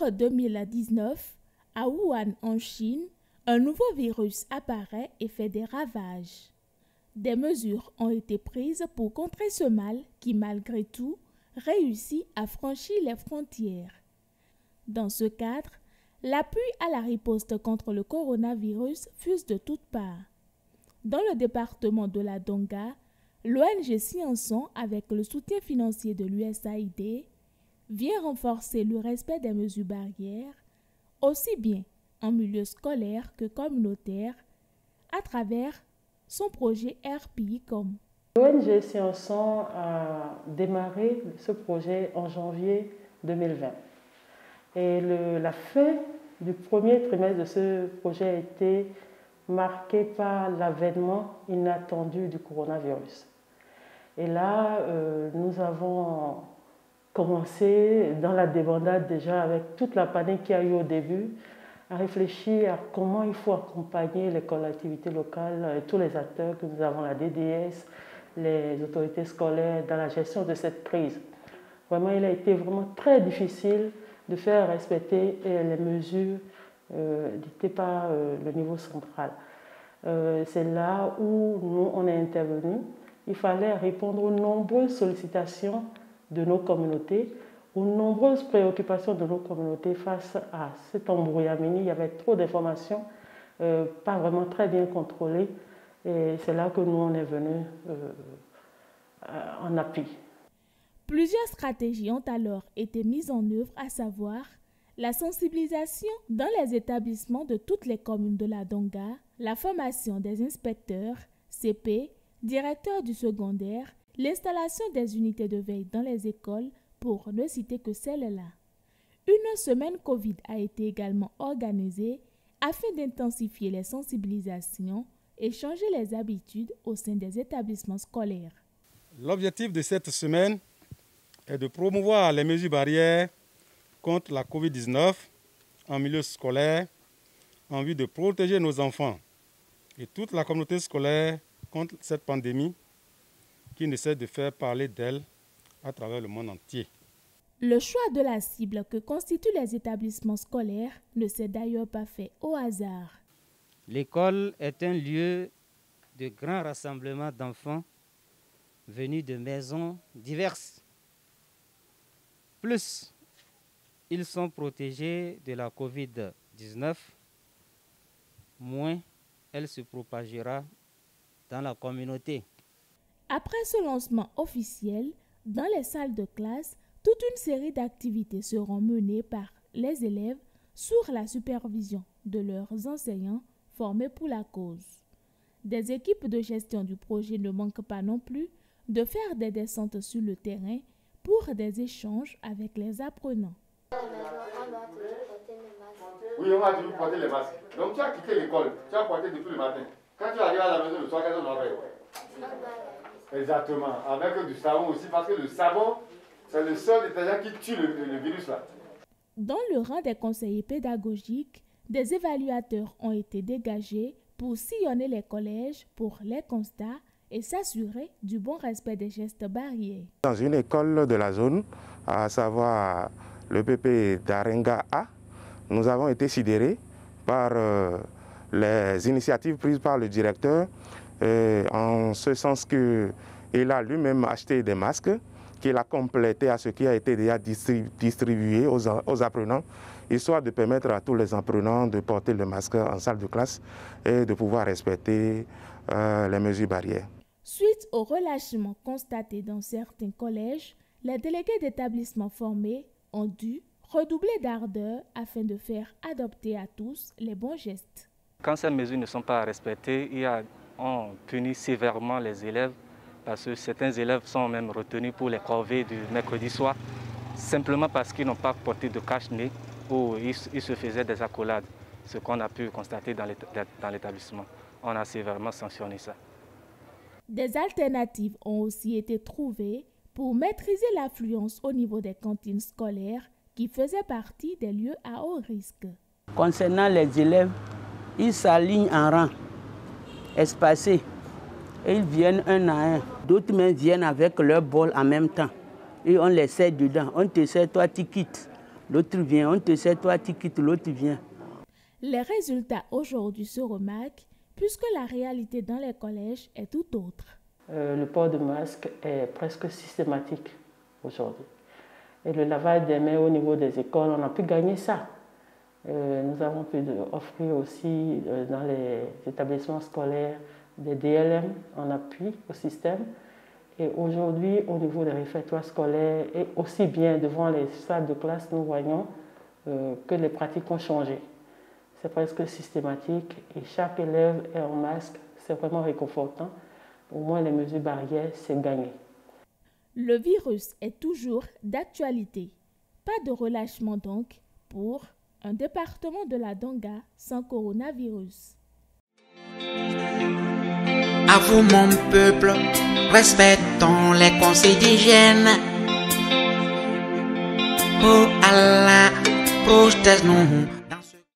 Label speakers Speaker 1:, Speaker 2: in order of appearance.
Speaker 1: septembre 2019, à Wuhan en Chine, un nouveau virus apparaît et fait des ravages. Des mesures ont été prises pour contrer ce mal qui, malgré tout, réussit à franchir les frontières. Dans ce cadre, l'appui à la riposte contre le coronavirus fuse de toutes parts. Dans le département de la Donga, l'ONG Scienson, avec le soutien financier de l'USAID, vient renforcer le respect des mesures barrières, aussi bien en milieu scolaire que communautaire, à travers son projet RPICOM.
Speaker 2: L'ONG Scienson a démarré ce projet en janvier 2020. Et la fin du premier trimestre de ce projet a été marquée par l'avènement inattendu du coronavirus. Et là, nous avons commencé dans la débandade déjà avec toute la panique qu'il y a eu au début, à réfléchir à comment il faut accompagner les collectivités locales, tous les acteurs que nous avons, la DDS, les autorités scolaires, dans la gestion de cette crise. Vraiment, il a été vraiment très difficile de faire respecter les mesures dictées par le niveau central. C'est là où nous, on est intervenu. Il fallait répondre aux nombreuses sollicitations de nos communautés, aux nombreuses préoccupations de nos communautés face à cet embrouillamini. Il y avait trop d'informations, pas vraiment très bien contrôlées. Et c'est là que nous, on est venus en appui.
Speaker 1: Plusieurs stratégies ont alors été mises en œuvre, à savoir la sensibilisation dans les établissements de toutes les communes de la Donga, la formation des inspecteurs, CP, directeurs du secondaire, l'installation des unités de veille dans les écoles, pour ne citer que celles-là. Une semaine Covid a été également organisée afin d'intensifier les sensibilisations et changer les habitudes au sein des établissements scolaires.
Speaker 3: L'objectif de cette semaine est de promouvoir les mesures barrières contre la Covid-19 en milieu scolaire en vue de protéger nos enfants et toute la communauté scolaire contre cette pandémie qui ne cesse de faire parler d'elle à travers le monde entier.
Speaker 1: Le choix de la cible que constituent les établissements scolaires ne s'est d'ailleurs pas fait au hasard.
Speaker 4: L'école est un lieu de grand rassemblement d'enfants venus de maisons diverses. Plus ils sont protégés de la Covid-19, moins elle se propagera dans la communauté.
Speaker 1: Après ce lancement officiel, dans les salles de classe, toute une série d'activités seront menées par les élèves sous la supervision de leurs enseignants formés pour la cause. Des équipes de gestion du projet ne manquent pas non plus de faire des descentes sur le terrain pour des échanges avec les apprenants.
Speaker 5: Oui, on a dû porter les masques. Donc tu as quitté l'école, tu as porté depuis le matin. Quand tu arrives à la maison le soir, qu'est-ce qu'on va faire? Exactement, avec du savon aussi, parce que le savon, c'est le seul détergent qui tue le virus là.
Speaker 1: Dans le rang des conseillers pédagogiques, des évaluateurs ont été dégagés pour sillonner les collèges pour les constats et s'assurer du bon respect des gestes barrières.
Speaker 6: Dans une école de la zone, à savoir le PP d'Arenga A, nous avons été sidérés par les initiatives prises par le directeur, en ce sens qu'il a lui-même acheté des masques, qu'il a complété à ce qui a été déjà distribué aux apprenants, histoire de permettre à tous les apprenants de porter le masque en salle de classe et de pouvoir respecter les mesures barrières.
Speaker 1: Suite au relâchement constaté dans certains collèges, les délégués d'établissements formés ont dû redoubler d'ardeur afin de faire adopter à tous les bons gestes.
Speaker 7: Quand ces mesures ne sont pas respectées, on punit sévèrement les élèves parce que certains élèves sont même retenus pour les corvées du mercredi soir, simplement parce qu'ils n'ont pas porté de cache-nez ou ils se faisaient des accolades, ce qu'on a pu constater dans l'établissement. On a sévèrement sanctionné ça.
Speaker 1: Des alternatives ont aussi été trouvées pour maîtriser l'affluence au niveau des cantines scolaires qui faisaient partie des lieux à haut risque.
Speaker 8: Concernant les élèves, ils s'alignent en rang, espacés, et ils viennent un à un. D'autres même viennent avec leur bol en même temps et on les sert dedans. On te sert, toi tu quittes. l'autre vient. On te sait, toi tu quittes, l'autre vient.
Speaker 1: Les résultats aujourd'hui se remarquent puisque la réalité dans les collèges est tout autre.
Speaker 2: Le port de masque est presque systématique aujourd'hui. Et le lavage des mains au niveau des écoles, on a pu gagner ça. Nous avons pu offrir aussi dans les établissements scolaires des DLM en appui au système. Et aujourd'hui, au niveau des réfectoires scolaires et aussi bien devant les salles de classe, nous voyons que les pratiques ont changé. C'est presque systématique et chaque élève est en masque. C'est vraiment réconfortant. Au moins, les mesures barrières, c'est gagné.
Speaker 1: Le virus est toujours d'actualité. Pas de relâchement donc pour un département de la Donga sans coronavirus.
Speaker 9: À vous mon peuple, respectons les conseils d'hygiène. Oh Allah, protège-nous